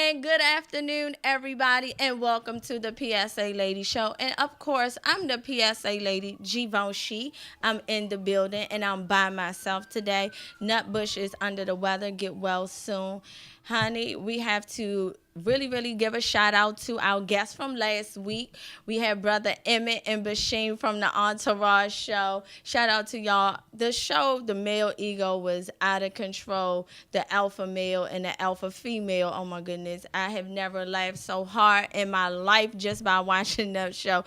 And good afternoon, everybody, and welcome to the PSA Lady Show. And of course, I'm the PSA Lady, Givenchy. I'm in the building, and I'm by myself today. Nutbush is under the weather. Get well soon. Honey, we have to really give a shout out to our guests from last week. We had Brother Emmett and Bashim from the Entourage show. Shout out to y'all. The show, the male ego was out of control. The alpha male and the alpha female. Oh my goodness. I have never laughed so hard in my life just by watching that show.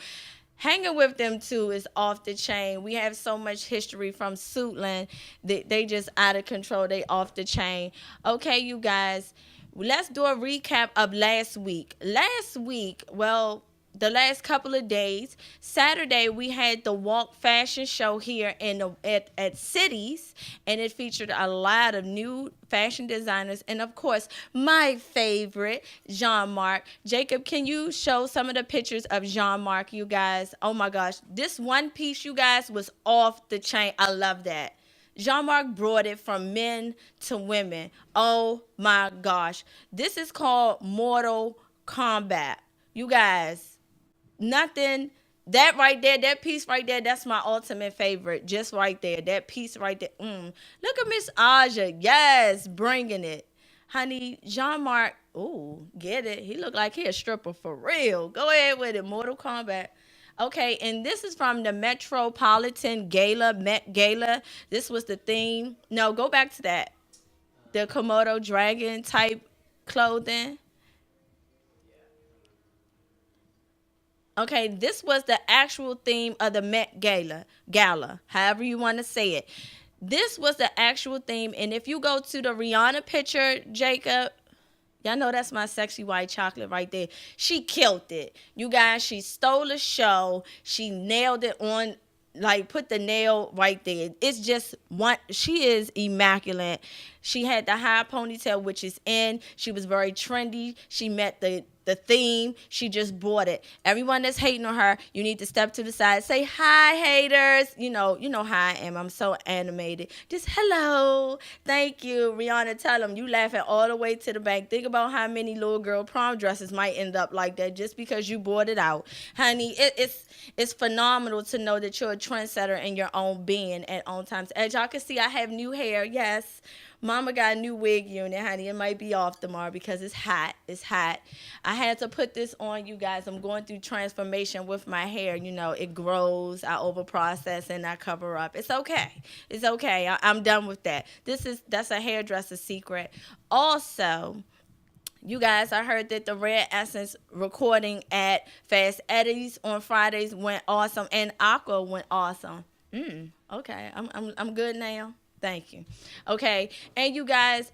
Hanging with them too is off the chain. We have so much history from Suitland. They just out of control. They off the chain. Okay, you guys, let's do a recap of last week. Last week, well, the last couple of days. Saturday we had the Walk Fashion Show here at Cities, and it featured a lot of new fashion designers, and of course my favorite, Jean Marc. Jacob, can you show some of the pictures of Jean Marc, you guys? Oh my gosh, this one piece, you guys, was off the chain. I love that. Jean Marc brought it from men to women. Oh my gosh. This is called Mortal Kombat. You guys, nothing. That right there, that piece right there, that's my ultimate favorite. Just right there, that piece right there. Look at Miss Aja. Yes, bringing it, honey. Jean Marc. Ooh, get it? He looked like he a stripper for real. Go ahead with it. Mortal Kombat. Okay, and this is from the Metropolitan Gala, Met Gala. This was the theme. No, go back to that. The Komodo dragon type clothing. Okay, this was the actual theme of the Met Gala, however you want to say it. This was the actual theme, and if you go to the Rihanna picture, Jacob, y'all know that's my sexy white chocolate right there. She killed it. You guys, she stole the show. She nailed it on, like, put the nail right there. It's just one. She is immaculate. She had the high ponytail, which is in. She was very trendy. She met the theme. She just bought it. Everyone that's hating on her, you need to step to the side. Say hi, haters. You know how I am. I'm so animated. Just hello. Thank you. Rihanna, tell them you laughing all the way to the bank. Think about how many little girl prom dresses might end up like that just because you bought it out. Honey, it's phenomenal to know that you're a trendsetter in your own being at own times. As y'all can see, I have new hair. Yes. Mama got a new wig unit, honey. It might be off tomorrow because it's hot. It's hot. I had to put this on, you guys. I'm going through transformation with my hair. It grows. I overprocess and I cover up. It's okay. It's okay. I'm done with that. That's a hairdresser secret. Also, you guys, I heard that the Red Essence recording at Fast Eddie's on Fridays went awesome, and Aqua went awesome. Okay, I'm good now. Thank you. Okay, and you guys,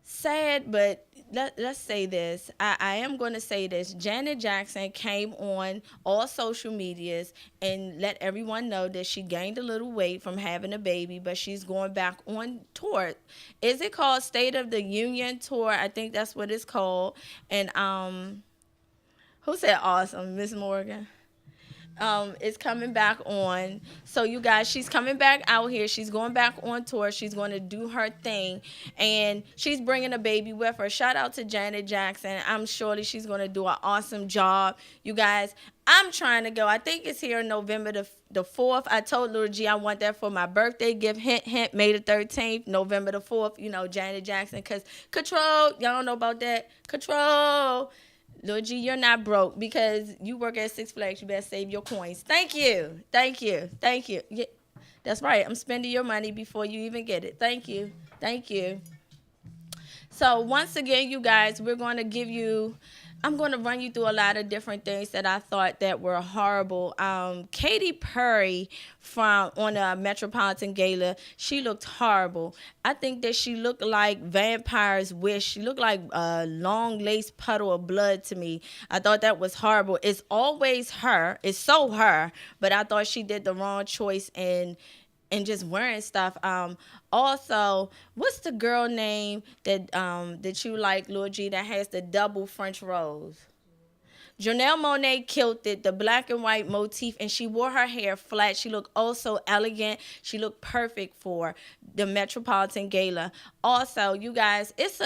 sad, but let's say this. I am going to say this. Janet Jackson came on all social medias and let everyone know that she gained a little weight from having a baby, but she's going back on tour. Is it called State of the Union Tour? I think that's what it's called. And who said awesome? Miss Morgan. Is coming back on. So you guys, she's coming back out here. She's going back on tour. She's going to do her thing, and she's bringing a baby with her. Shout out to Janet Jackson. I'm surely she's going to do an awesome job. You guys, I'm trying to go. I think it's here in November the 4th. I told Lil G I want that for my birthday gift. Hint, hint, May the 13th, November the 4th. Janet Jackson, because Control, y'all don't know about that. Control. Lord G, you're not broke because you work at Six Flags. You better save your coins. Thank you. Thank you. Thank you. Yeah, that's right. I'm spending your money before you even get it. Thank you. Thank you. So once again, you guys, I'm going to run you through a lot of different things that I thought that were horrible. Katy Perry from on the Metropolitan Gala, she looked horrible. I think that she looked like Vampire's Wish. She looked like a long lace puddle of blood to me. I thought that was horrible. It's always her. It's so her. But I thought she did the wrong choice and just wearing stuff. Also, what's the girl name that you like, Lil G, that has the double French rose? Janelle Monáe killed it, the black and white motif, and she wore her hair flat. She looked also elegant. She looked perfect for the Metropolitan Gala. Also, you guys, it's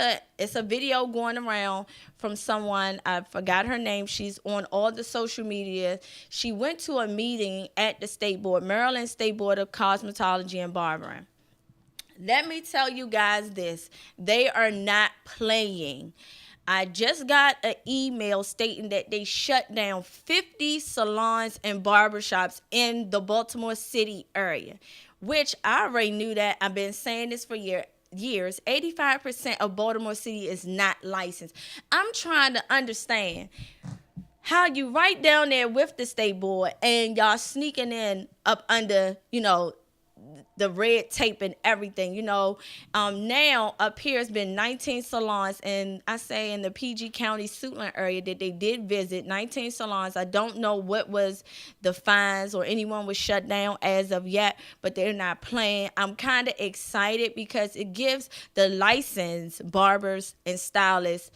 a video going around from someone, I forgot her name. She's on all the social media. She went to a meeting at the State Board, Maryland State Board of Cosmetology and Barbering. Let me tell you guys this. They are not playing. I just got an email stating that they shut down 50 salons and barbershops in the Baltimore City area, which I already knew that. I've been saying this for years. 85% of Baltimore City is not licensed. I'm trying to understand how you right down there with the state board and y'all sneaking in up under, the red tape and everything, now up here has been 19 salons, and I say in the PG County Suitland area that they did visit 19 salons. I don't know what was the fines or anyone was shut down as of yet, but they're not playing. I'm kind of excited because it gives the licensed barbers and stylists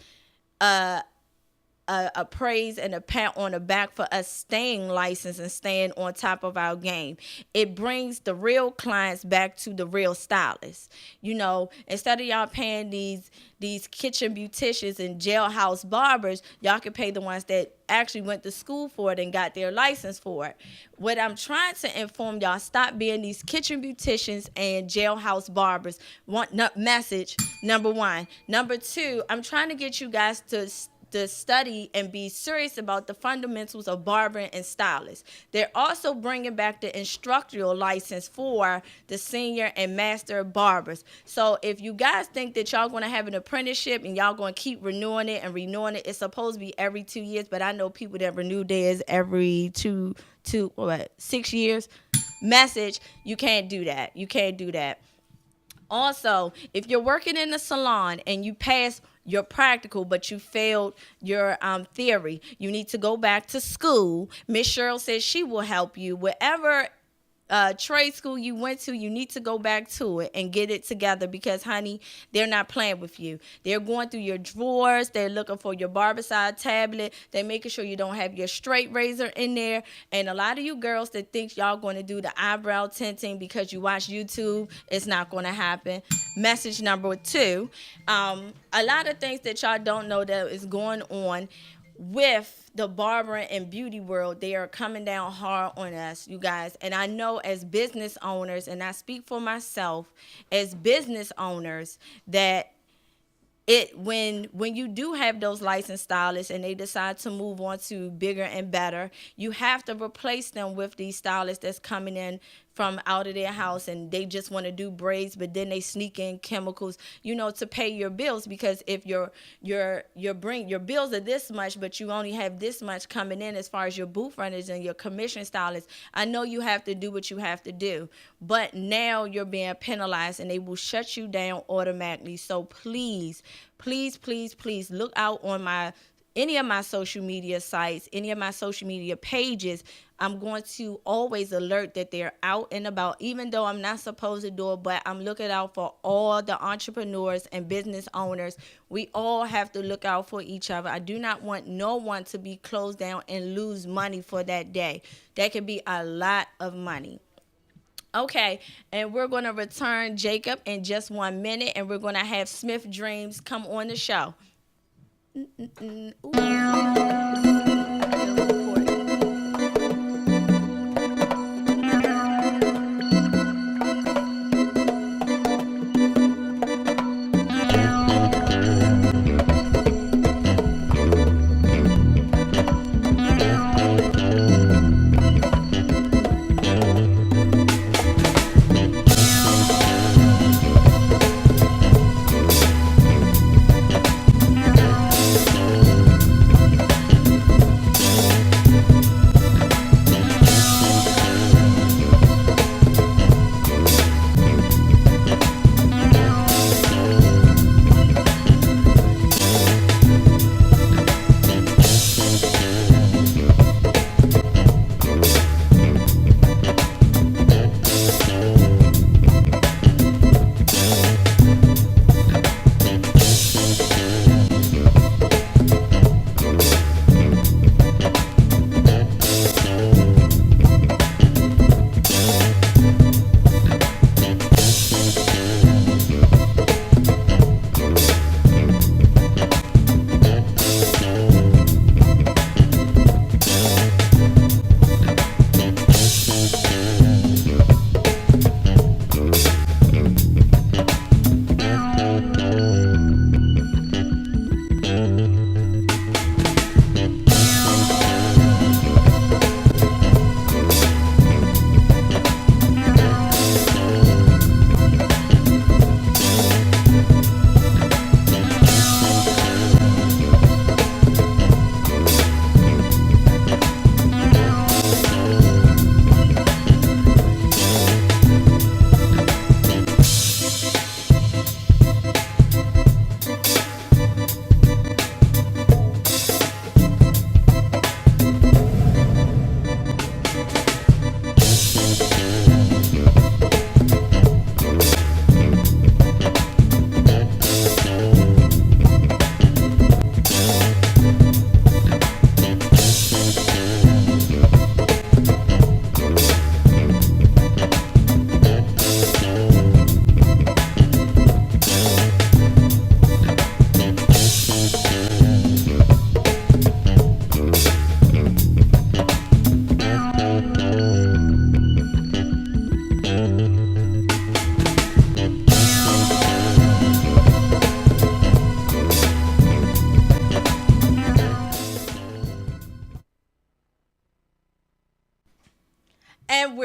a praise and a pat on the back for us staying licensed and staying on top of our game. It brings the real clients back to the real stylists. Instead of y'all paying these kitchen beauticians and jailhouse barbers, y'all can pay the ones that actually went to school for it and got their license for it. What I'm trying to inform y'all, stop being these kitchen beauticians and jailhouse barbers. Message number one. Number two, I'm trying to get you guys to study and be serious about the fundamentals of barbering and stylists. They're also bringing back the instructional license for the senior and master barbers. So if you guys think that y'all going to have an apprenticeship and y'all going to keep renewing it, it's supposed to be every 2 years, but I know people that renew theirs every 6 years. Message, you can't do that. You can't do that. Also, if you're working in a salon and you pass your practical, but you failed your theory, you need to go back to school. Miss Cheryl says she will help you. Whatever trade school you went to, you need to go back to it and get it together because, honey, they're not playing with you. They're going through your drawers. They're looking for your Barbicide tablet. They're making sure you don't have your straight razor in there. And a lot of you girls that think y'all going to do the eyebrow tinting because you watch YouTube, it's not going to happen. Message number two, a lot of things that y'all don't know that is going on with the barbering and beauty world. They are coming down hard on us, you guys. And I know as business owners, and I speak for myself, as business owners, that when you do have those licensed stylists and they decide to move on to bigger and better, you have to replace them with these stylists that's coming in from out of their house and they just want to do braids, but then they sneak in chemicals, to pay your bills. Because if your bills are this much, but you only have this much coming in as far as your booth runners and your commission stylists, I know you have to do what you have to do, but now you're being penalized and they will shut you down automatically. So please, please, please, please look out on any of my social media sites, any of my social media pages. I'm going to always alert that they're out and about, even though I'm not supposed to do it, but I'm looking out for all the entrepreneurs and business owners. We all have to look out for each other. I do not want no one to be closed down and lose money for that day. That could be a lot of money. Okay, and we're going to return Jacob in just 1 minute, and we're going to have Smith Dreams come on the show.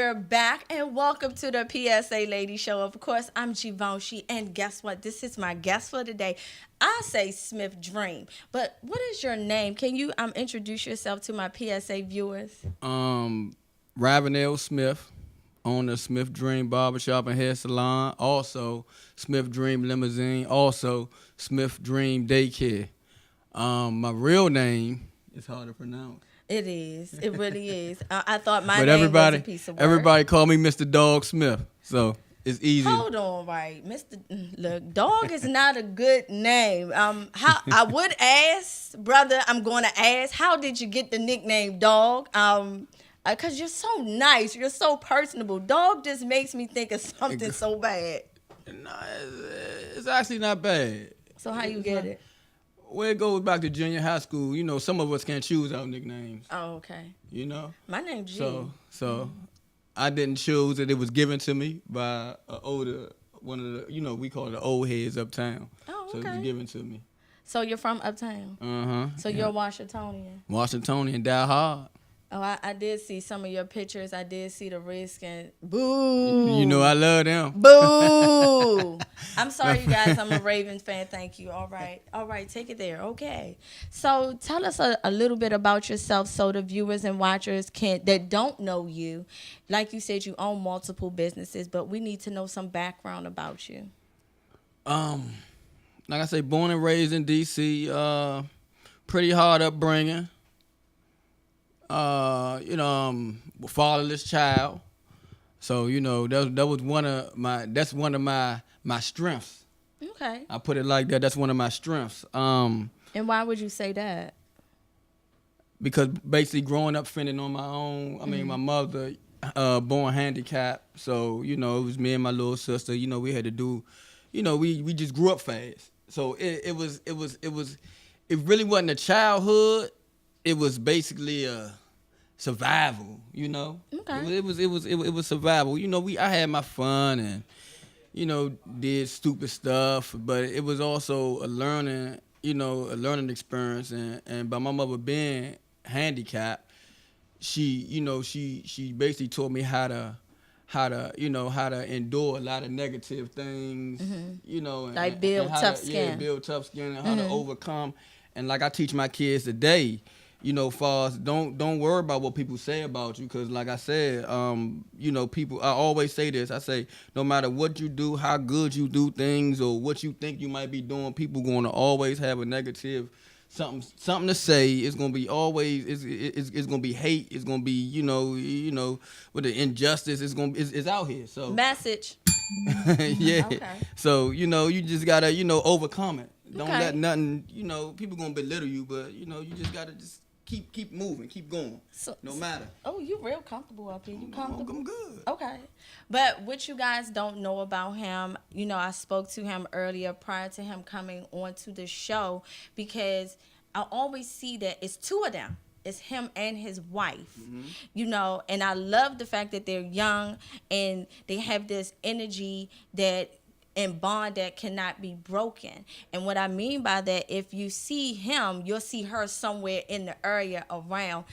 we're back and welcome to the PSA Lady Show. Of course, I'm Givenchy, and guess what? This is my guest for today. I say Smith Dream, but what is your name? Can you introduce yourself to my PSA viewers? Ravenel Smith, owner of Smith Dream Barbershop and Hair Salon. Also, Smith Dream Limousine. Also, Smith Dream Daycare. My real name is hard to pronounce. It is. It really is. I thought my But name was a piece of work. everybody call me Mr. Dog Smith, so it's easy. Hold on, right, Mr. Look, Dog is not a good name. How I would ask, brother. I'm going to ask. How did you get the nickname Dog? Cause you're so nice. You're so personable. Dog just makes me think of something so bad. No, it's actually not bad. So how you get it? Well, it goes back to junior high school. You know, some of us can't choose our nicknames. Oh, okay. You know? My name's G. So I didn't choose it. It was given to me by an older, one of the, you know, we call it the old heads uptown. Oh, okay. So it was given to me. So you're from uptown? Uh-huh. So you're a Washingtonian? Washingtonian, die hard. Oh, I did see some of your pictures. I did see the Redskins. Boo. You know I love them. Boo. I'm sorry, you guys. I'm a Ravens fan. Thank you. All right. Take it there. Okay. So tell us a little bit about yourself so the viewers and watchers that don't know you. Like you said, you own multiple businesses, but we need to know some background about you. Like I say, born and raised in D.C., pretty hard upbringing. Fatherless child. So, you know, that was one of my strengths. Okay. I put it like that. That's one of my strengths. And why would you say that? Because basically growing up fending on my own, I mean, my mother, born handicapped. So, you know, it was me and my little sister, you know, we had to do, you know, we just grew up fast. So it really wasn't a childhood. It was basically a survival, you know. Okay. It was survival. You know, I had my fun and, you know, did stupid stuff, but it was also a learning experience. And by my mother being handicapped, she basically taught me how to endure a lot of negative things, you know, like build tough skin. Yeah, build tough skin and how to overcome. And like I teach my kids today, you know, far as don't worry about what people say about you, because like I said, you know, people, I always say this, I say, no matter what you do, how good you do things, or what you think you might be doing, people going to always have a negative something to say. It's going to be always, it's going to be hate, it's going to be, you know, with the injustice, it's out here. So message. yeah. Okay. So, you know, you just got to, you know, overcome it. Don't Okay. let nothing, you know, people going to belittle you, but, you know, you just got to just keep moving, keep going, no matter. Oh, you real comfortable up here. You comfortable? I'm good. Okay. But what you guys don't know about him, you know, I spoke to him earlier prior to him coming onto the show, because I always see that it's two of them. It's him and his wife, you know, and I love the fact that they're young and they have this energy and bond that cannot be broken. And what I mean by that, if you see him, you'll see her somewhere in the area around.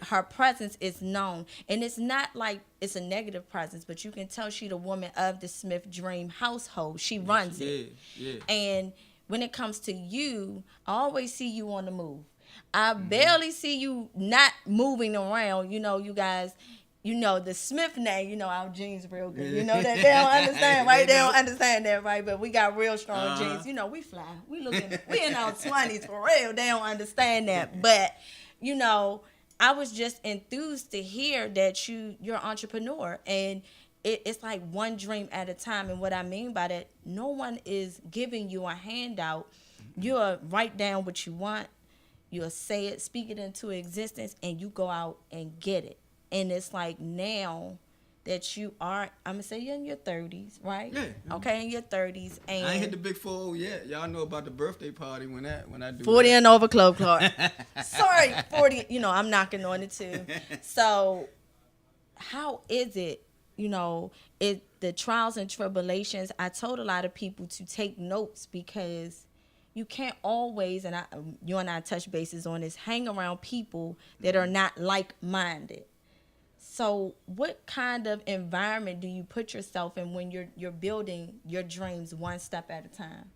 Her presence is known. And it's not like it's a negative presence, but you can tell she's the woman of the Smith Dream household. She runs it. Yeah. And when it comes to you, I always see you on the move. I barely see you not moving around. You know, you guys, you know, the Smith name, you know, our genes real good. You know that they don't understand, right? They don't understand that, right? But we got real strong genes. You know, we fly. We in our 20s for real. They don't understand that. But, you know, I was just enthused to hear that you're an entrepreneur. And it's like one dream at a time. And what I mean by that, no one is giving you a handout. You'll write down what you want. You'll say it, speak it into existence, and you go out and get it. And it's like now that you are, I'm going to say you're in your 30s, right? Yeah. Okay, in your 30s. And I ain't hit the big 4 yet. Y'all know about the birthday party when I do 40 that. and over club card. Sorry, 40, you know, I'm knocking on it too. So how is it, you know, the trials and tribulations? I told a lot of people to take notes, because you can't always, and you and I touch bases on this, hang around people that are not like-minded. So, what kind of environment do you put yourself in when you're building your dreams one step at a time?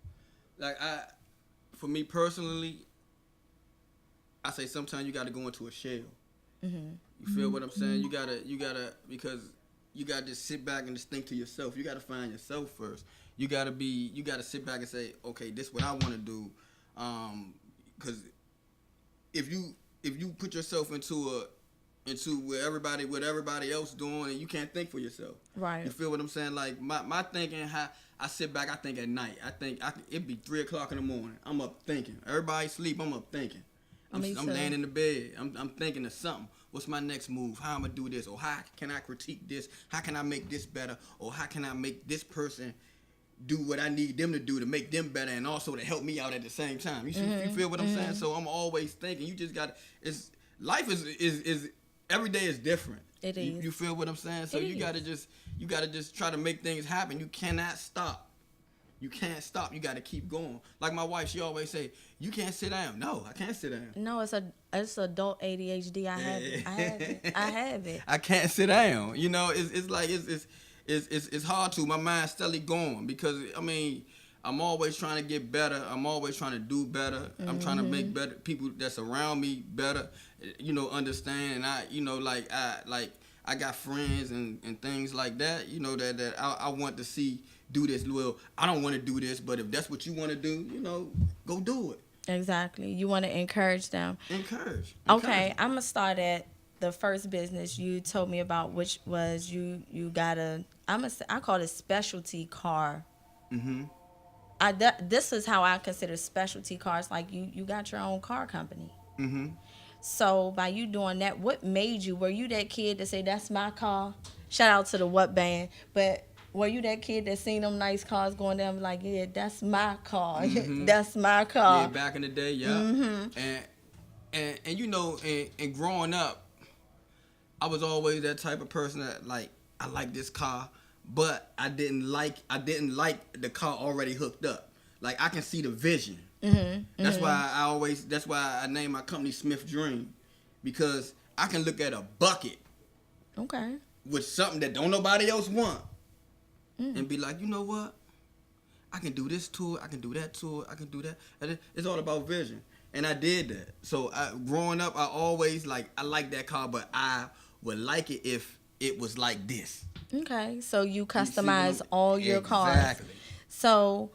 Like for me personally, I say sometimes you got to go into a shell. You feel what I'm saying? You gotta because you gotta just sit back and just think to yourself. You gotta find yourself first. You gotta sit back and say, okay, this is what I want to do. Because if you put yourself into what everybody else doing, and you can't think for yourself. Right. You feel what I'm saying? Like my thinking, how I sit back, I think at night. It'd be 3:00 in the morning. I'm up thinking. Everybody sleep. I'm up thinking. I'm laying in the bed. I'm thinking of something. What's my next move? How I'm gonna do this? Or how can I critique this? How can I make this better? Or how can I make this person do what I need them to do to make them better, and also to help me out at the same time? You feel what I'm saying? So I'm always thinking. You just got life is every day is different. It is. You feel what I'm saying? So you gotta just try to make things happen. You cannot stop. You can't stop. You got to keep going. Like my wife, she always say, "You can't sit down." No, I can't sit down. No, it's adult ADHD. I have it. I can't sit down. You know, it's like it's hard to. My mind's steadily going because I mean, I'm always trying to get better. I'm always trying to do better. I'm trying to make better people that's around me better. You know, understand. And I got friends and things like that. You know that I want to see do this. Well, I don't want to do this, but if that's what you want to do, you know, go do it. Exactly. You want to encourage them. Encourage. Okay, I'm gonna start at the first business you told me about, which was you got I call it specialty car. This is how I consider specialty cars. Like you got your own car company. So by you doing that, what made you? Were you that kid that say that's my car? Shout out to the What Band, but. Were you that kid that seen them nice cars going down, like, yeah, that's my car, that's my car? Yeah, back in the day, yeah. And you know, and growing up, I was always that type of person that like I like this car, but I didn't like the car already hooked up. Like I can see the vision. That's why I named my company Smith Dream, because I can look at a bucket, okay, with something that don't nobody else want. And be like, you know what? I can do this to it. I can do that to it. I can do that. And it's all about vision. And I did that. So growing up, I always I like that car, but I would like it if it was like this. Okay, so you customize all your cars. Exactly. So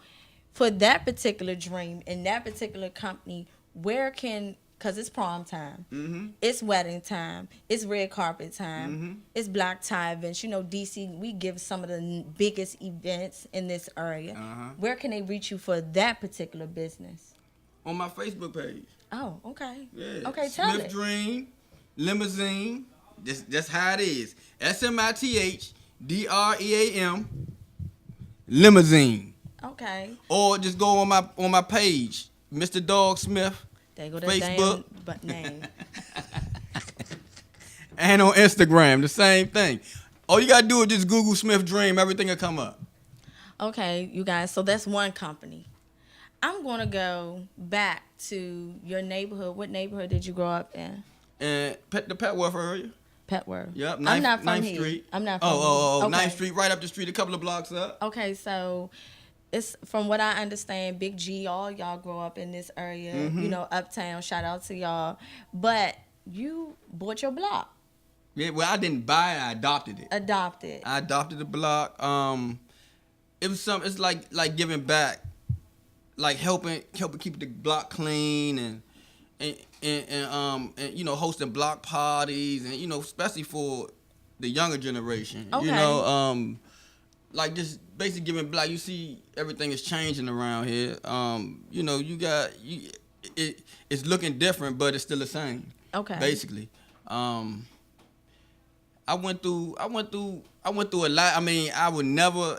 for that particular dream in that particular company, because it's prom time, it's wedding time, it's red carpet time, it's black tie events. You know, DC, we give some of the biggest events in this area. Where can they reach you for that particular business? On my Facebook page. Oh, okay. Yeah. Okay, tell Smith it. Dream, Limousine. That's how it is. SMITHDREAM, Limousine. Okay. Or just go on my page, Mr. Dog Smith. There go that Facebook. But name. And on Instagram, the same thing. All you gotta do is just Google Smith Dream, everything will come up. Okay, you guys, so that's one company. I'm gonna go back to your neighborhood. What neighborhood did you grow up in? And the Petworth area. Petworth. Yep, I'm not from 9th here. Street. I'm not from here. Okay. 9th Street, right up the street, a couple of blocks up. Okay, so it's from what I understand, Big G, all y'all grow up in this area, you know, uptown. Shout out to y'all. But you bought your block. Yeah, well, I didn't buy it, I adopted it. I adopted the block. It was it's like giving back, like helping keep the block clean and you know, hosting block parties, and you know, especially for the younger generation. Okay. You know, like just basically giving back. You see, everything is changing around here. You know, it's looking different, but it's still the same. Okay. Basically, I went through a lot. I mean, I would never.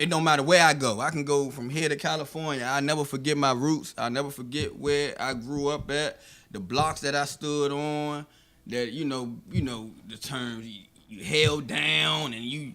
It don't matter where I go. I can go from here to California. I never forget my roots. I never forget where I grew up at. The blocks that I stood on. That you know the terms you held down and you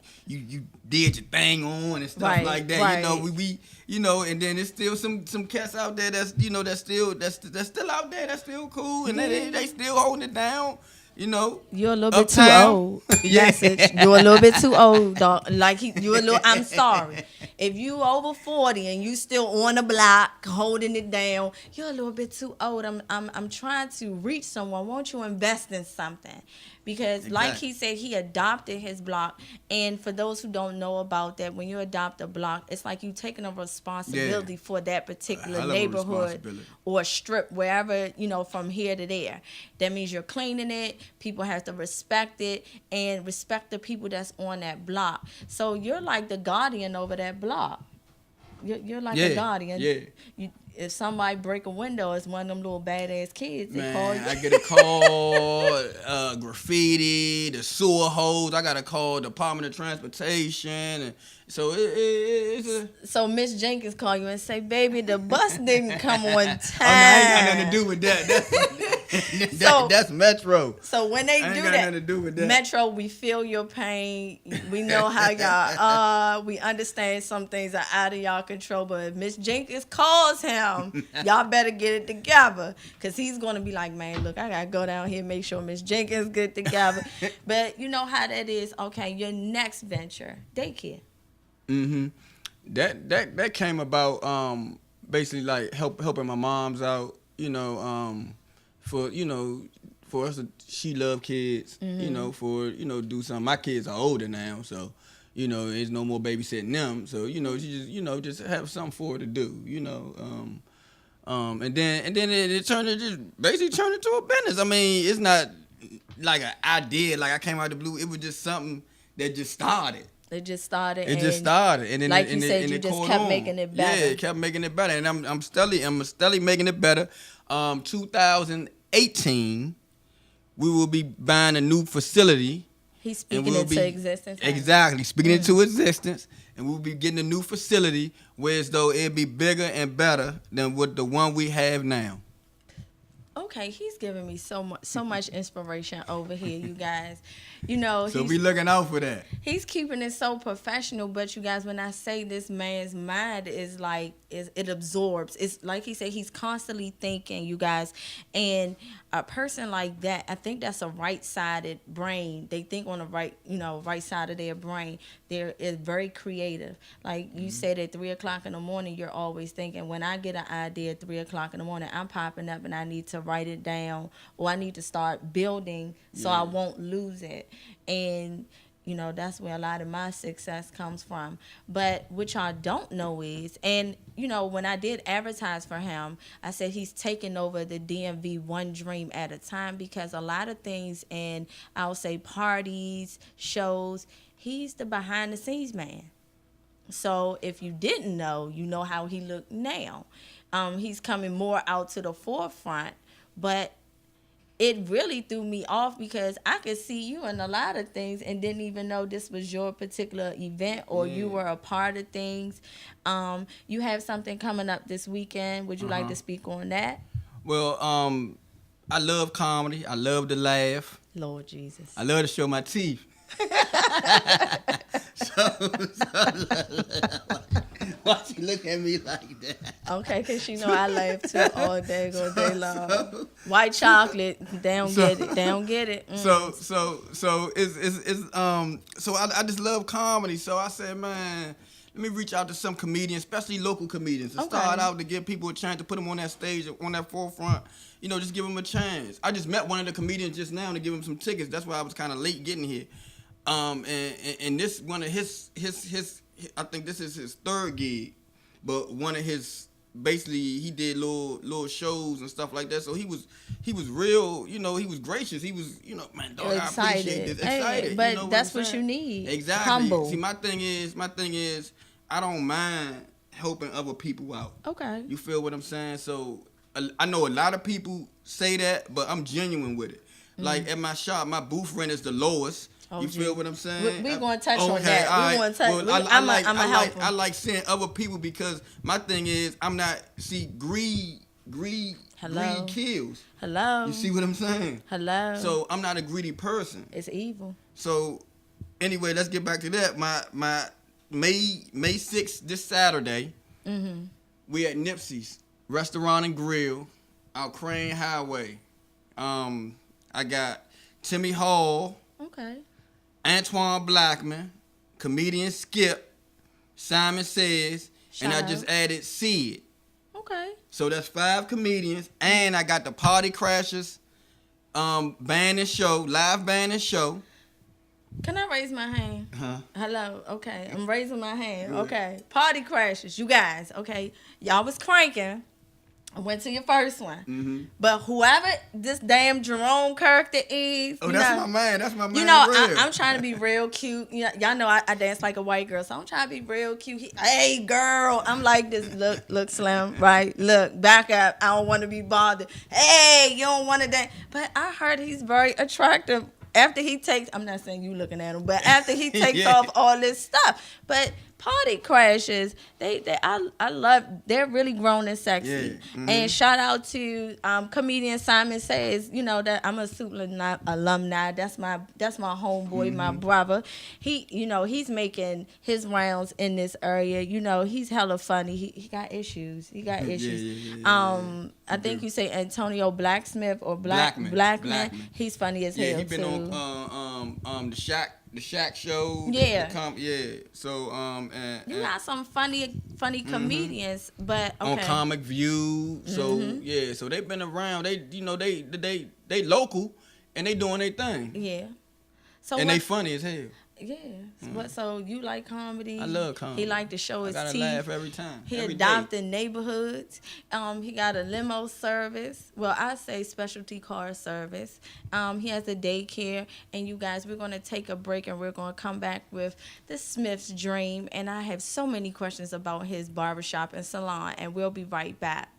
did your thing on and stuff like that. Right. You know we you know, and then there's still some cats out there that's you know that's still out there, that's still cool, and they still holding it down. you know, You're a little bit too uptown. old. Yeah. Message. You're a little bit too old, dog. You're a little. I'm sorry. If you over 40 and you still on the block holding it down, you're a little bit too old. I'm trying to reach someone. Won't you invest in something? Because like Exactly. he said, he adopted his block. And for those who don't know about that, when you adopt a block, it's like you taking a responsibility for that particular hell of a neighborhood responsibility. or strip, wherever, from here to there. That means you're cleaning it. People have to respect it and respect the people that's on that block. So you're like the guardian over that block. You're like a guardian. Yeah. If somebody break a window, it's one of them little badass kids. They call you. Man, I get a call, graffiti, the sewer hose. I got to call Department of Transportation. And so it's a... So Miss Jenkins call you and say, "Baby, the bus didn't come on time." Oh, no, I ain't got nothing to do with that. That's Metro. So when they I ain't do got that, nothing to do with that. Metro, we feel your pain. We know how y'all are. We understand some things are out of y'all control. But if Miss Jenkins calls him, y'all better get it together. Because he's going to be like, man, look, I got to go down here and make sure Miss Jenkins get together. But you know how that is. Okay, your next venture, daycare. Mm-hmm. That came about basically like helping my mom's out, for us she love kids, for do something. My kids are older now, so there's no more babysitting them. So she just have something for her to do, and then it just basically turned into a business. I mean, it's not like an idea, like I came out of the blue. It was just something that just started. It just started. And then like you said, you just kept making it better. Yeah, kept making it better, and I'm steadily making it better. 2018, we will be buying a new facility. He's speaking into existence. Exactly, speaking into existence, and we'll be getting a new facility where as though it'll be bigger and better than what the one we have now. Okay, he's giving me so much inspiration over here, you guys. So we looking out for that. He's keeping it so professional, but you guys, when I say this man's mind is like it absorbs. It's like he said, he's constantly thinking, you guys. And a person like that, I think that's a right-sided brain. They think on the right side of their brain. They're very creative. Like you said, at 3:00 in the morning, you're always thinking. When I get an idea at 3:00 in the morning, I'm popping up and I need to write it down, or I need to start building so I won't lose it. And that's where a lot of my success comes from. But what y'all don't know is, and when I did advertise for him, I said he's taking over the DMV one dream at a time, because a lot of things, and I'll say parties, shows, he's the behind the scenes man. So if you didn't know, you know how he looked now. He's coming more out to the forefront, but it really threw me off because I could see you in a lot of things and didn't even know this was your particular event, or you were a part of things. You have something coming up this weekend. Would you like to speak on that? Well, I love comedy. I love to laugh. Lord Jesus. I love to show my teeth. Why she look at me like that? Okay, because she know I laugh too all day long. White chocolate, they don't get it. They don't get it. So I just love comedy. So I said, man, let me reach out to some comedians, especially local comedians, to start out to give people a chance, to put them on that stage, on that forefront. Just give them a chance. I just met one of the comedians just now to give him some tickets. That's why I was kind of late getting here. And this one of his I think this is his third gig, but one of his, basically he did little shows and stuff like that. So he was real, he was gracious. He was, man, dog, excited. I appreciate this. Excited. Hey, but that's what you need. Exactly. Humble. See, my thing is I don't mind helping other people out. Okay. You feel what I'm saying? So I know a lot of people say that, but I'm genuine with it. Like at my shop, my booth rent is the lowest. You feel what I'm saying? We're going to touch on that. Right. We're going to touch. Well, I like seeing other people, because my thing is greed kills. Hello. You see what I'm saying? Hello. So I'm not a greedy person. It's evil. So anyway, let's get back to that. My May 6th, this Saturday, we at Nipsey's Restaurant and Grill out Crane Highway. I got Timmy Hall, Okay. Antoine Blackman, comedian Skip, Simon Says, and I Shout just out. added Sid. Okay. So that's 5 comedians, and I got the Party Crashers, band and show, live band and show. Can I raise my hand? Huh? Hello. Okay. I'm raising my hand. Good. Okay. Party crashes. You guys. Okay. Y'all was cranking. I went to your first one. Mm-hmm. But whoever this damn Jerome character is, Oh, you that's know, my man. That's my man. you know, real. I'm trying to be real cute. You know, y'all know I dance like a white girl, so I'm trying to be real cute. Hey, girl, I'm like this. Look, Slim, right? Look, back up. I don't want to be bothered. Hey, you don't want to dance. But I heard he's very attractive. After he takes, I'm not saying you looking at him, but after he takes Yeah. off all this stuff. But Party Crashes, I love, they're really grown and sexy. Yeah. Mm-hmm. And shout out to comedian Simon Says, you know that I'm a super alumni. That's my homeboy, my brother. He, you know, he's making his rounds in this area. You know, he's hella funny. He got issues. He got issues. Yeah. I think you say Antonio Blacksmith or Blackman. Blackman. He's funny as Yeah, hell he been too. on the Shack show. Yeah. So You got some funny comedians, but okay. on Comic View. So yeah, so they've been around. They they local and they doing their thing. Yeah. So And what, they funny as hell. yeah. What? So you like comedy? I love comedy. He like to show I his gotta teeth. laugh every time. He every day. adopted neighborhoods. He got a limo service. Well, I say specialty car service. He has a daycare. And you guys, we're gonna take a break and we're gonna come back with the Smith's dream. And I have so many questions about his barbershop and salon. And we'll be right back.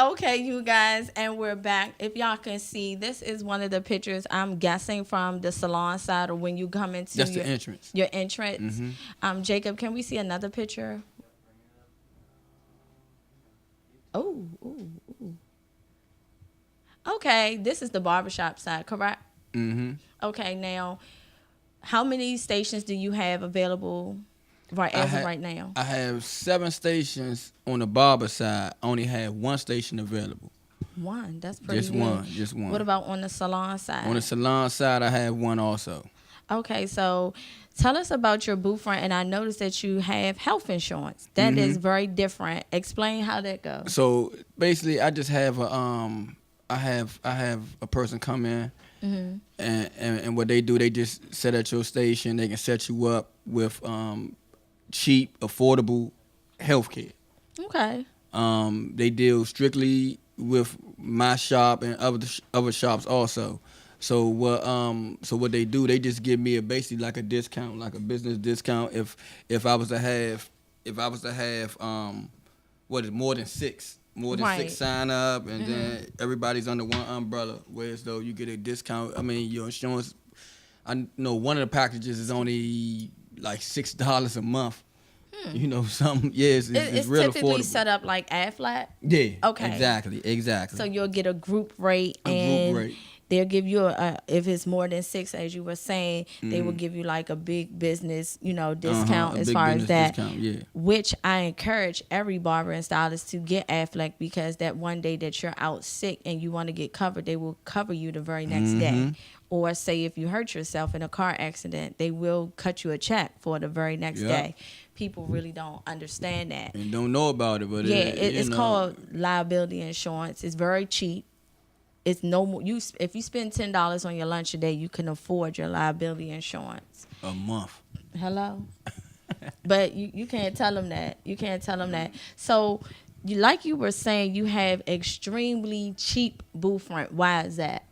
Okay, you guys, and we're back. If y'all can see, this is one of the pictures I'm guessing from the salon side or when you come into That's the entrance. your entrance. Mm-hmm. Jacob, can we see another picture? Oh, ooh, ooh. Okay, this is the barbershop side, correct? Mm-hmm. Okay, now, how many stations do you have available right I as of ha- right now? I have 7 stations on the barber side. I only have 1 station available. One. That's pretty Just good. one. Just one. What about on the salon On the side? salon side, I have 1 also. Okay, so tell us about your booth rent, and I noticed that you have health insurance. That is Mm-hmm. very different. Explain how that goes. So basically, I just have I have a person come in, and what they do, they just set at your station. They can set you up with cheap, affordable health care. Okay. They deal strictly with my shop and other shops also. So what they do, they just give me basically like a discount, like a business discount if I was to have what is more than six Right. sign up, and then everybody's under one umbrella. Whereas though you get a discount. I mean, your insurance. I know one of the packages is only like $6 a month. You know, something. Yeah, it's It's real typically affordable. set up like Aflac. Yeah. Okay. Exactly. So you'll get a group rate, A group and rate. they'll give you if it's more than 6, as you were saying, they will give you like a big business, discount A as big far as business that. discount. Yeah. Which I encourage every barber and stylist to get Aflac, because that one day that you're out sick and you want to get covered, they will cover you the very next day. Or say if you hurt yourself in a car accident, they will cut you a check for the very next Yep. day. People really don't understand that. And don't know about it, but Yeah, it, it's called liability insurance. It's very cheap. It's no more. If you spend $10 on your lunch a day, you can afford your liability insurance. a month. Hello, but you can't tell them that. You can't tell them that. So, like you were saying, you have extremely cheap booth rent. Why is that?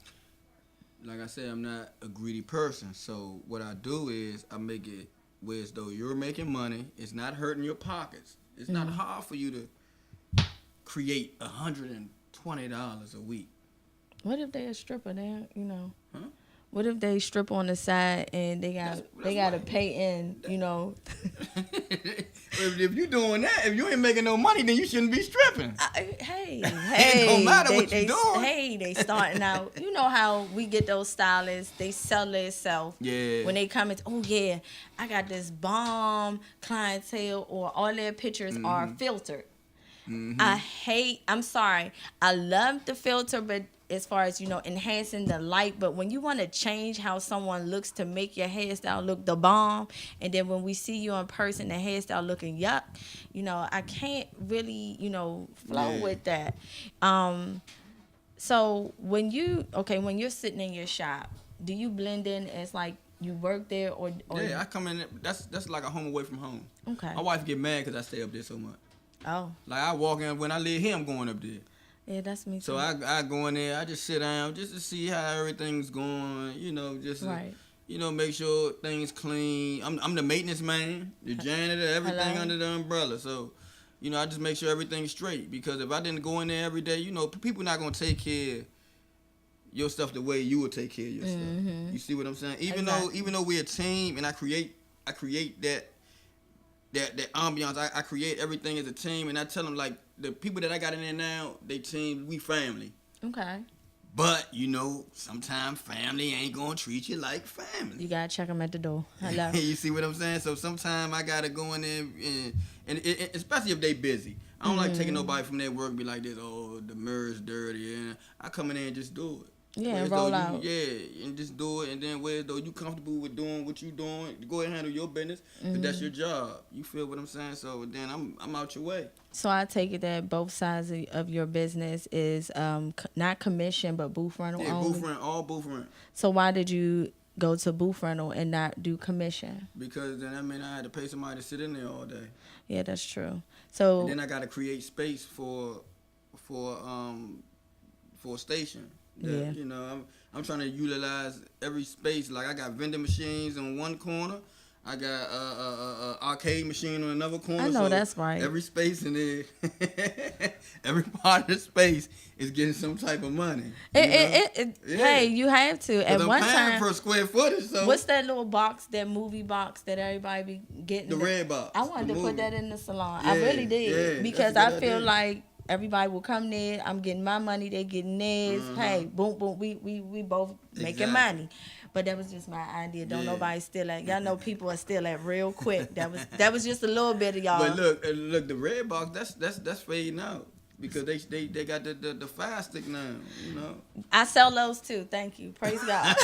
Like I said, I'm not a greedy person. So what I do is I make it where as though you're making money. It's not hurting your pockets. It's not hard for you to create $120 a week. What if they a stripper? Huh? What if they strip on the side and they That's got to right. pay in? If you doing that, if you ain't making no money, then you shouldn't be stripping. Hey, It don't matter what you doing. Hey, they starting out. You know how we get those stylists? They sell themselves. Yeah. When they come in, oh yeah, I got this bomb clientele, or all their pictures are filtered. I'm sorry. I love the filter, but as far as enhancing the light, but when you want to change how someone looks to make your hairstyle look the bomb, and then when we see you in person, the hairstyle looking yuck, I can't really flow Yeah. with that. So when you're sitting in your shop, do you blend in as like you work there, or Yeah, I come in. That's like a home away from home. Okay. My wife get mad because I stay up there so much. Oh, Like I walk in when I live here, I'm going up there. yeah, that's me too. So I go in there, I just sit down just to see how everything's going, just Right. make sure things clean. I'm the maintenance man, the janitor, everything Hello. under the umbrella. So, I just make sure everything's straight, because if I didn't go in there every day, people not gonna take care of your stuff the way you would take care of your stuff. You see what I'm saying? Even though we're a team, and I create that ambiance. I create everything as a team, and I tell them, like, the people that I got in there now, they team, we family. Okay. But sometimes family ain't gonna treat you like family. You gotta check them at the door. Hello. You see what I'm saying? So sometimes I gotta go in there, and especially if they busy. I don't like taking nobody from their work and be like this. Oh, the mirror's dirty, and I come in there and just do it. Yeah, Whereas roll though out. and just do it, and then whereas though you comfortable with doing what you doing, go ahead and handle your business, because that's your job. You feel what I'm saying? So then I'm out your way. So I take it that both sides of your business is not commission, but booth rental Yeah, only. booth rent, all booth rent. So why did you go to booth rental and not do commission? Because then I had to pay somebody to sit in there all day. Yeah, that's true. So And then I got to create space for a station. That, Yeah. I'm trying to utilize every space. Like I got vending machines on one corner. I got arcade machine on another corner. I know so that's right. Every space in there, every part of the space is getting some type of money. Yeah. Hey, you have to. At I'm one paying time, per square footage. So what's that little box, that movie box that everybody be getting? The red box. I wanted to movie. put that in the salon. Yeah, I really did yeah, because that's a I good feel idea. like everybody will come there. I'm getting my money. They getting theirs. Hey, boom, boom. We both making money. But that was just my idea. Don't nobody steal that. Y'all know people are steal that real quick. That was just a little bit of y'all. But look, the red box that's fading out because they got the fire stick now. You know. I sell those too. Thank you. Praise God.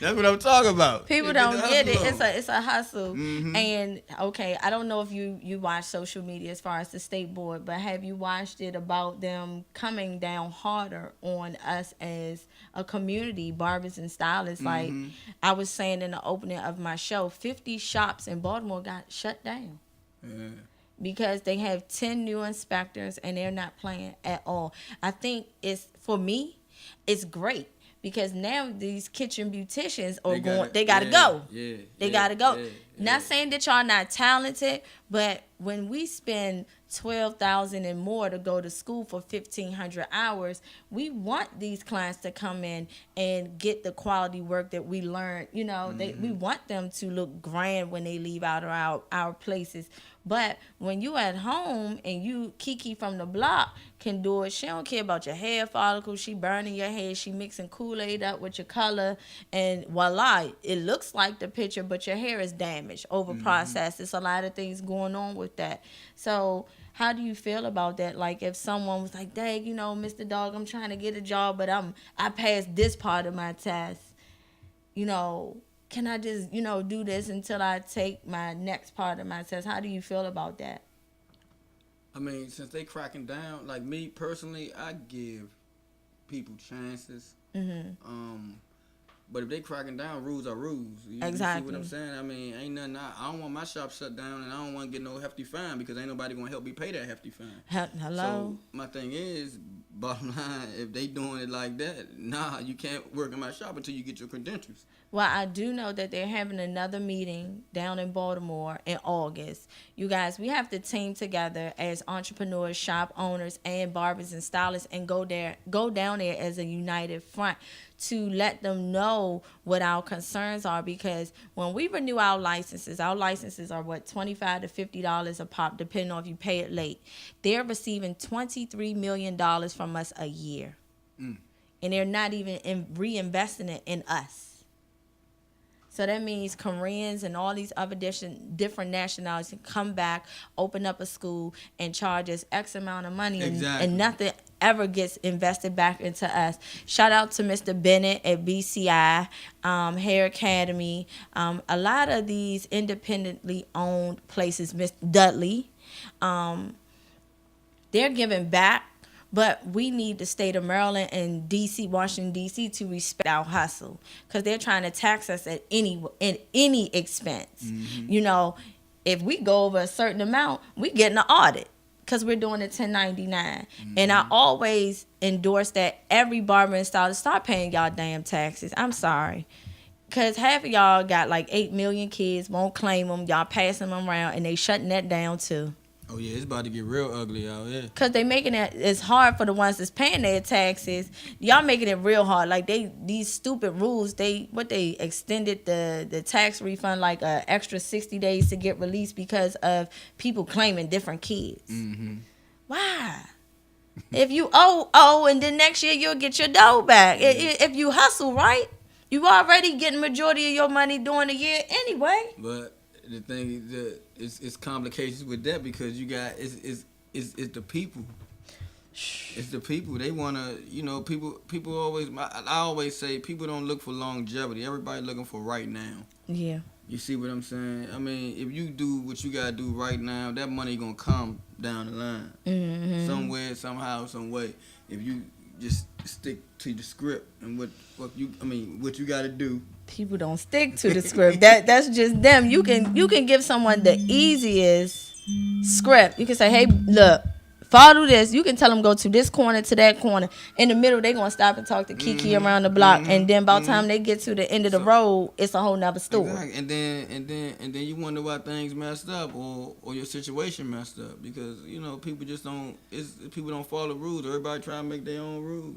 That's what I'm talking about. People don't get it. It's a hustle. Mm-hmm. And okay, I don't know if you watch social media as far as the state board, but have you watched it about them coming down harder on us as a community, barbers and stylists? Like I was saying in the opening of my show, 50 shops in Baltimore got shut down. Yeah. Because they have 10 new inspectors and they're not playing at all. I think for me, it's great because now these kitchen beauticians are they gotta go. Yeah, they gotta go. Yeah, not saying that y'all not talented, but when we spend $12,000 and more to go to school for 1,500 hours, we want these clients to come in and get the quality work that we learned. You know, we want them to look grand when they leave out of our places. But when you at home and you Kiki from the block can do it, she don't care about your hair follicles. She burning your hair. She mixing Kool-Aid up with your color, and voila, it looks like the picture, but your hair is damaged, over processed. There's a lot of things going on with that. So how do you feel about that? Like if someone was like, dang, you know, Mr. Dog, I'm trying to get a job, but I passed this part of my test. You know, can I just, do this until I take my next part of my test? How do you feel about that? I mean, since they cracking down, like me personally, I give people chances. But if they cracking down, rules are rules. Exactly. You see what I'm saying? I mean, ain't nothing. I don't want my shop shut down, and I don't want to get no hefty fine because ain't nobody gonna help me pay that hefty fine. Hello. So my thing is, bottom line, if they doing it like that, nah, you can't work in my shop until you get your credentials. Well, I do know that they're having another meeting down in Baltimore in August. You guys, we have to team together as entrepreneurs, shop owners, and barbers and stylists and go down there as a united front to let them know what our concerns are, because when we renew our licenses are what, $25 to $50 a pop, depending on if you pay it late. They're receiving $23 million from us a year. And they're not even reinvesting it in us. So that means Koreans and all these other different nationalities can come back, open up a school, and charge us X amount of money, and nothing ever gets invested back into us. Shout out to Mr. Bennett at BCI, Hair Academy, a lot of these independently owned places, Miss Dudley, they're giving back. But we need the state of Maryland and D.C., Washington, D.C. to respect our hustle, because they're trying to tax us at any expense. You know, if we go over a certain amount, we getting an audit because we're doing a 1099. And I always endorse that every barber and stylist start paying y'all damn taxes. I'm sorry. Because half of y'all got like 8 million kids, won't claim them, y'all passing them around, and they shutting that down too. Oh yeah, it's about to get real ugly out here. Cause they making it's hard for the ones that's paying their taxes. Y'all making it real hard. Like these stupid rules. They extended the tax refund like an extra 60 days to get released because of people claiming different kids. Why? If you owe, and then next year you'll get your dough back. If you hustle right, you already getting majority of your money during the year anyway. But the thing is, it's complications with that because you got it's the people. It's the people. They wanna, people always. I always say people don't look for longevity. Everybody looking for right now. Yeah. You see what I'm saying? I mean, if you do what you gotta do right now, that money gonna come down the line, somewhere, somehow, some way. If you just stick to the script and what you gotta do. People don't stick to the script. That's just them. You can give someone the easiest script. You can say, hey, look, follow this. You can tell them go to this corner to that corner. In the middle, they gonna stop and talk to Kiki around the block, and then by the time they get to the end of the road, it's a whole nother story. Exactly. And then you wonder why things messed up or your situation messed up because people just don't. People don't follow rules. Everybody try to make their own rules.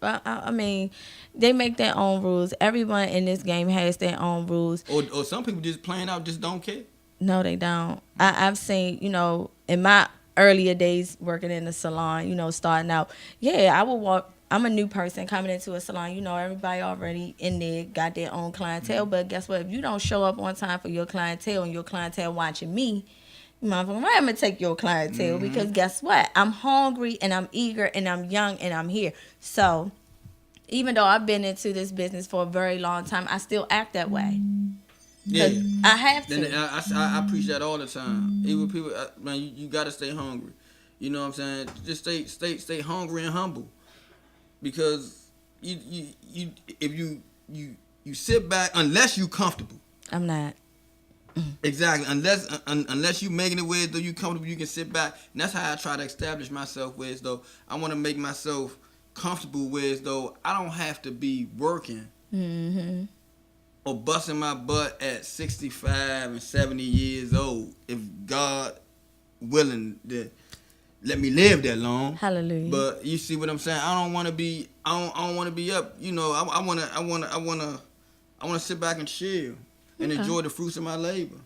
I mean, they make their own rules. Everyone in this game has their own rules. Or some people just plain out just don't care. No, they don't. I've seen, in my earlier days working in the salon, starting out, I would walk. I'm a new person coming into a salon. Everybody already in there got their own clientele. But guess what? If you don't show up on time for your clientele and your clientele watching me, I'm going to take your clientele because guess what? I'm hungry and I'm eager and I'm young and I'm here. So even though I've been into this business for a very long time, I still act that way. Yeah, I have to. I preach that all the time. Even people, man, you gotta stay hungry. You know what I'm saying? Just stay hungry and humble. Because if you sit back unless you comfortable. I'm not. Exactly. Unless you making it where though you comfortable, you can sit back. And that's how I try to establish myself where as though I want to make myself comfortable where as though I don't have to be working. Or busting my butt at 65 and 70 years old if God willing to let me live that long. Hallelujah. But you see what I'm saying? I don't want to be up. I want to sit back and chill and enjoy the fruits of my labor.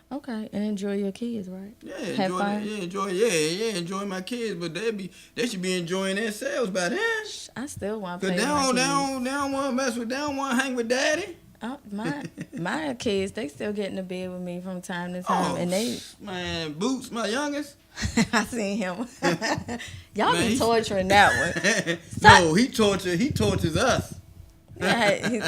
Okay, and enjoy your kids, right? Yeah, enjoy my kids, but they should be enjoying themselves by then. I still want to play with my kids. They don't want to mess with. They don't want to hang with daddy. Oh, my kids, they still get in the bed with me from time to time, and they Boots, my youngest. I seen him. Y'all be torturing that one. No, he tortures us. Yeah, he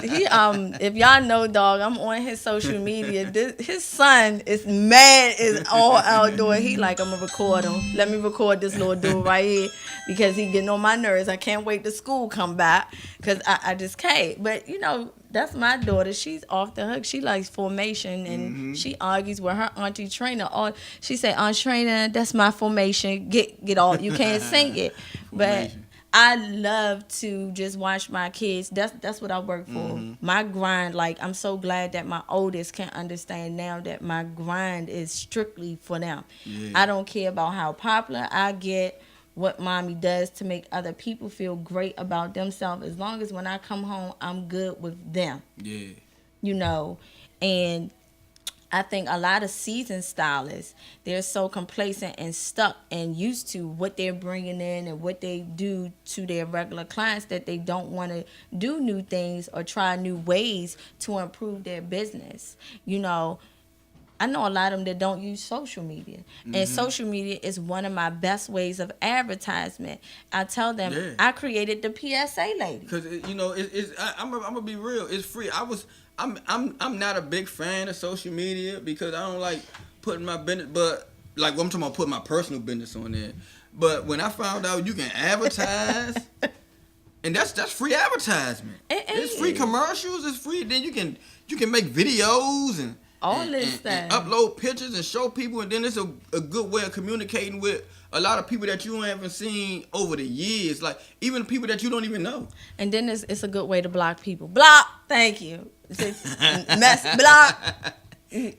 if y'all know, dog, I'm on his social media. His son is mad is all outdoor. He like, I'm gonna record him. Let me record this little dude right here because he getting on my nerves. I can't wait till school come back because I just can't. But that's my daughter. She's off the hook. She likes formation and she argues with her auntie Trainer. She say, Aunt Trainer, that's my formation. Get all. You can't sing it, but I love to just watch my kids. That's what I work for. My grind, I'm so glad that my oldest can understand now that my grind is strictly for them. Yeah. I don't care about how popular I get, what mommy does to make other people feel great about themselves. As long as when I come home, I'm good with them. Yeah. And I think a lot of seasoned stylists, they're so complacent and stuck and used to what they're bringing in and what they do to their regular clients that they don't want to do new things or try new ways to improve their business. I know a lot of them that don't use social media. And social media is one of my best ways of advertisement. I tell them, I created the PSA Lady. Because, I'm going to be real. It's free. I'm not a big fan of social media because I don't like putting my business, but I'm talking about putting my personal business on there. But when I found out you can advertise, and that's free advertisement. It's free commercials. It's free. Then you can make videos and all this stuff. And upload pictures and show people, and then it's a good way of communicating with a lot of people that you haven't seen over the years, like even people that you don't even know. And then it's a good way to block people. Block. Thank you. Mess. Block. You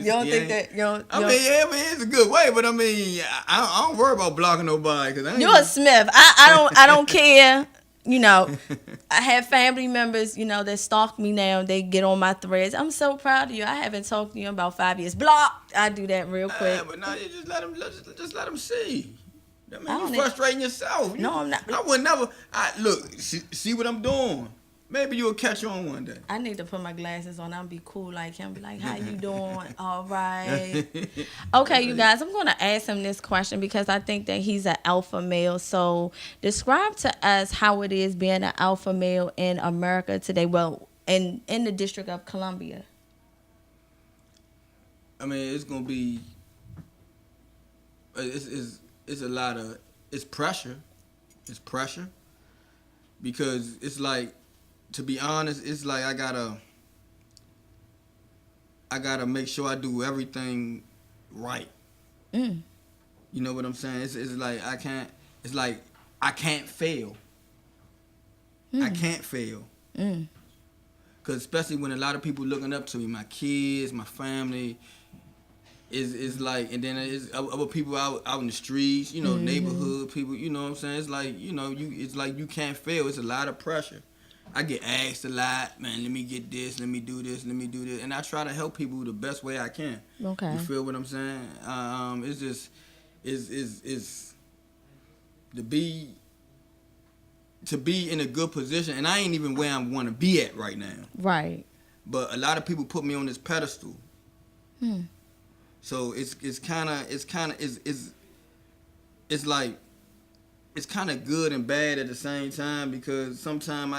don't think that? It's a good way, but I don't worry about blocking nobody because you're a Smith. I don't care. I have family members, that stalk me now. They get on my threads. I'm so proud of you. I haven't talked to you in about 5 years. Block. I do that real quick. But now you just let them see. You're frustrating yourself. No, I'm not. I would never. Look, see what I'm doing. Maybe you'll catch on one day. I need to put my glasses on. I'll be cool like him. Be like, how you doing? All right. Okay, you guys, I'm going to ask him this question because I think that he's an alpha male. So describe to us how it is being an alpha male in America today. Well, in the District of Columbia. It's going to be, it's a lot of, it's pressure. It's pressure. Because it's like, to be honest, it's like I gotta make sure I do everything right. You know what I'm saying? It's like I can't. It's like I can't fail. I can't fail. Cause especially when a lot of people looking up to me, my kids, my family, is like, and then it's other people out in the streets, you know, neighborhood people. You know what I'm saying? It's like, you know, it's like you can't fail. It's a lot of pressure. I get asked a lot, man. Let me get this. Let me do this. Let me do this. And I try to help people the best way I can. Okay. You feel what I'm saying? It's just is to be in a good position, and I ain't even where I want to be at right now. Right. But a lot of people put me on this pedestal. So it's like it's kind of good and bad at the same time, because sometimes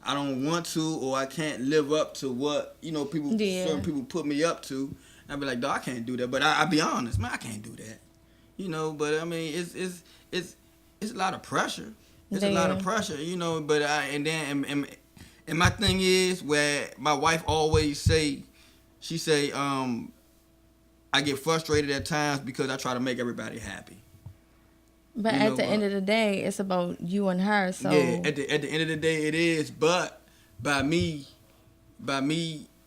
I don't want to, or I can't live up to what, you know, certain people put me up to. I be like, dog, I can't do that. But I be honest, man, I can't do that. You know, but I mean, it's a lot of pressure. It's a lot of pressure, you know. But and my thing is, where my wife always say, she say, I get frustrated at times because I try to make everybody happy. But at the end of the day, it's about you and her. So yeah, at the end of the day, it is. But by me,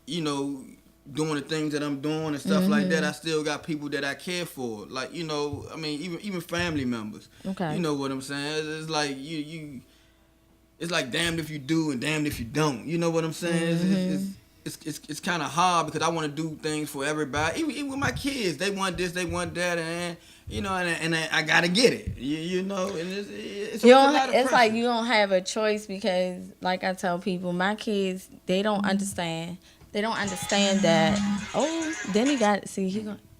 you know, doing the things that I'm doing and stuff like that, I still got people that I care for. Like, you know, I mean, even family members. Okay. You know what I'm saying? It's like you it's like damned if you do and damned if you don't. You know what I'm saying? It's kind of hard because I want to do things for everybody. Even with my kids, they want this, they want that, and you know, and I gotta get it. You know, and it's a lot of it's pressure. like you don't have a choice, because, like I tell people, my kids, they don't understand. They don't understand that. Oh, then I'm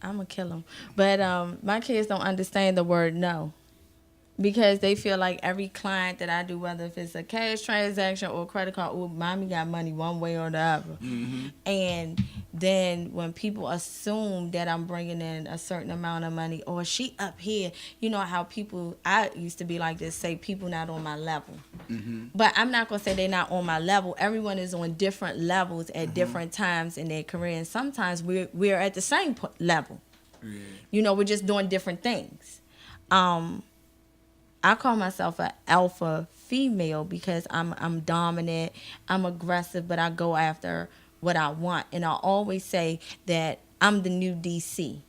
gonna kill him. But my kids don't understand the word no, because they feel like every client that I do, whether if it's a cash transaction or a credit card, oh, mommy got money one way or the other. And then when people assume that I'm bringing in a certain amount of money, or she up here, you know how people, I used to be like this, say people not on my level. But I'm not going to say they're not on my level. Everyone is on different levels at different times in their career. And sometimes we're at the same level. Yeah. You know, we're just doing different things. I call myself an alpha female because I'm dominant, I'm aggressive, but I go after what I want. And I always say that I'm the new DC.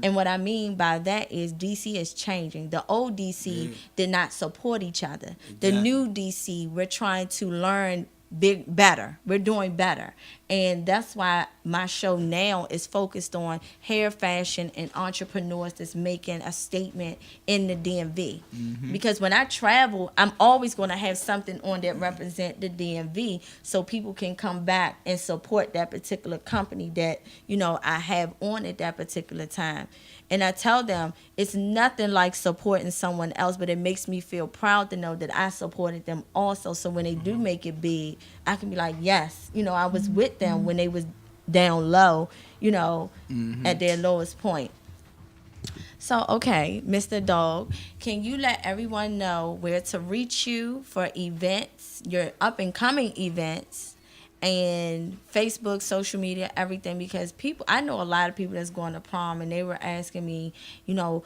And what I mean by that is DC is changing. The old DC did not support each other. Exactly. The new DC, we're trying to learn better. We're doing better. And that's why my show now is focused on hair, fashion, and entrepreneurs that's making a statement in the DMV. Because when I travel, I'm always going to have something on that represent the DMV, so people can come back and support that particular company that, you know, I have on at that particular time. And I tell them it's nothing like supporting someone else, but it makes me feel proud to know that I supported them also. So when they do make it big, I can be like, yes, you know, I was with them when they was down low, you know, at their lowest point. So, okay, Mr. Dog, can you let everyone know where to reach you for events, your up-and-coming events, and Facebook, social media, everything? Because people, I know a lot of people that's going to prom, and they were asking me, you know,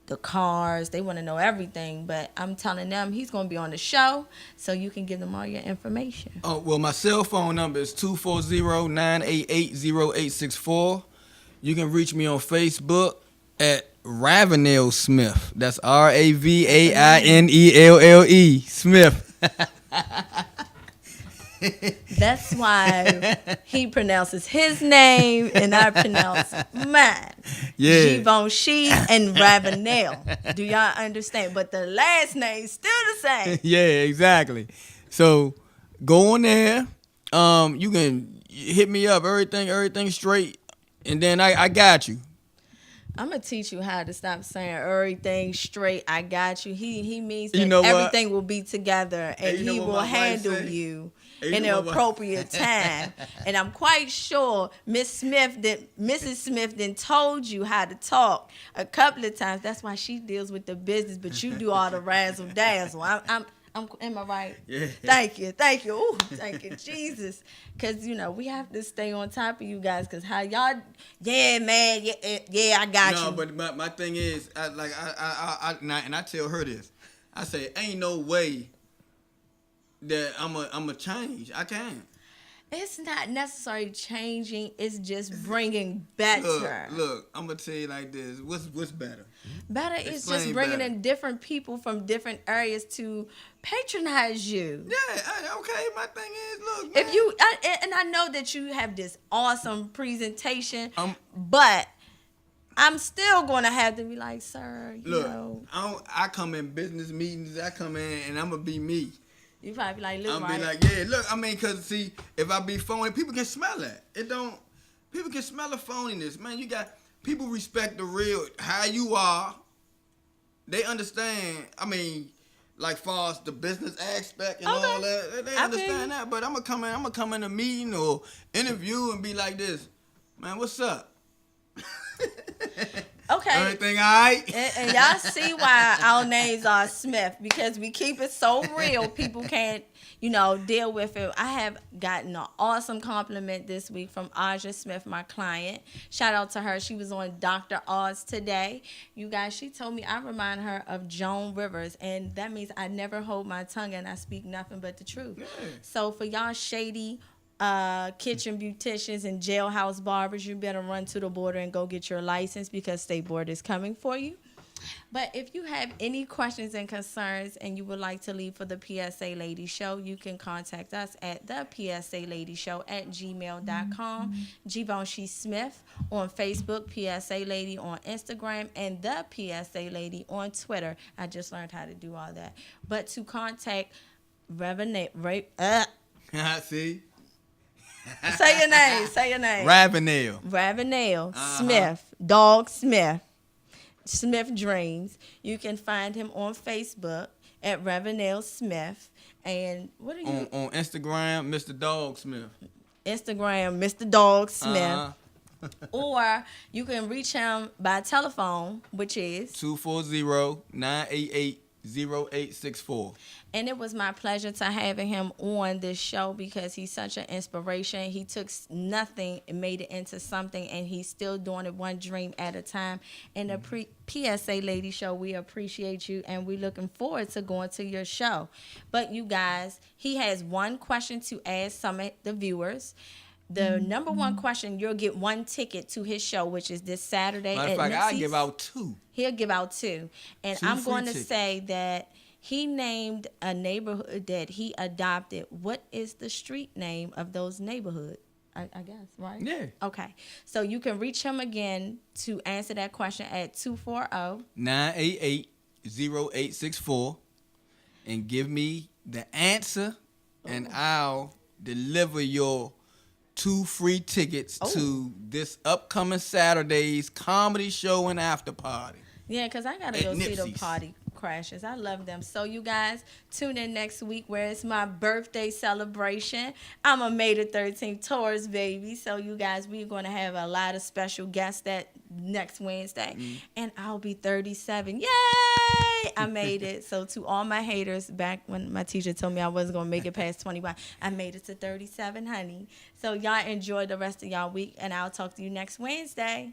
the cars, they want to know everything, but I'm telling them he's going to be on the show, so you can give them all your information. Oh, well, my cell phone number is 240-988-0864. You can reach me on Facebook at Ravenel Smith. That's RAVAINELLE Smith. That's why he pronounces his name and I pronounce mine. Yeah. Givenchy and Ravenel. Do y'all understand? But the last name's still the same. Yeah, exactly. So go on there. You can hit me up. Everything straight. And then I got you. I'm gonna teach you how to stop saying everything straight. I got you. He means that everything will be together, and he will handle you in the appropriate time. And I'm quite sure Mrs. Smith then told you how to talk a couple of times. That's why she deals with the business, but you do all the razzle dazzle. Am I right? Yeah. Thank you. Ooh, thank you, Jesus. Because, we have to stay on top of you guys. Because how y'all, yeah, man, yeah, I got No, you. but my thing is, and I tell her this. I say, ain't no way that I'm a change. I can't. It's not necessarily changing. It's just bringing better. Look, I'm gonna tell you like this. What's better? Better is just Explain bringing better. in different people from different areas to patronize you. Yeah, okay. My thing is, look, man. And I know that you have this awesome presentation, Um, but I'm still going to have to be like, sir, look, I come in business meetings. I come in and I'm gonna be me. You probably be like, look, I'm right. be like, yeah, look. I mean, cause see, if I be phony, people can smell that. It don't. People can smell the phoniness, man. You got people respect the real how you are. They understand. I mean, like far as the business aspect and all that, they understand that. But I'm gonna come in a meeting or interview and be like this, man. What's up? Okay. Everything all right? And y'all see why our names are Smith, because we keep it so real. People can't, deal with it. I have gotten an awesome compliment this week from Aja Smith, my client. Shout out to her. She was on Dr. Oz today. You guys, she told me I remind her of Joan Rivers, and that means I never hold my tongue and I speak nothing but the truth. Yeah. So for y'all shady kitchen beauticians and jailhouse barbers, you better run to the border and go get your license, because State Board is coming for you. But if you have any questions and concerns and you would like to leave for the PSA Lady Show, you can contact us at the PSA Lady Show at gmail.com. Givenchy Smith on Facebook, PSA Lady on Instagram, and the PSA Lady on Twitter. I just learned how to do all that. But to contact See? Say your name. Ravenel Smith, Dog Smith, Smith Dreams. You can find him on Facebook at Ravenel Smith. And what are you? On Instagram, Mr. Dog Smith. Instagram, Mr. Dog Smith. Or you can reach him by telephone, which is 240-988-0864. And it was my pleasure to having him on this show, because he's such an inspiration. He took nothing and made it into something, and he's still doing it one dream at a time. And the PSA Lady Show, we appreciate you, and we're looking forward to going to your show. But you guys, he has one question to ask some of the viewers. The number one question, you'll get one ticket to his show, which is this Saturday. Matter of fact, I'll give out two. He'll give out two. And Two I'm free going to tickets. say that he named a neighborhood that he adopted. What is the street name of those neighborhoods? I guess, right? Yeah. Okay. So you can reach him again to answer that question at 988-0864 and give me the answer, and I'll deliver your two free tickets to this upcoming Saturday's comedy show and after party. Yeah, because I got to At go see the Nipsey's. Party Crashers. I love them. So you guys, tune in next week where it's my birthday celebration. I'm a May the 13th Taurus baby. So you guys, we're going to have a lot of special guests that next Wednesday. And I'll be 37. Yay! I made it. So to all my haters, back when my teacher told me I wasn't going to make it past 21, I made it to 37, honey. So y'all enjoy the rest of y'all week, and I'll talk to you next Wednesday.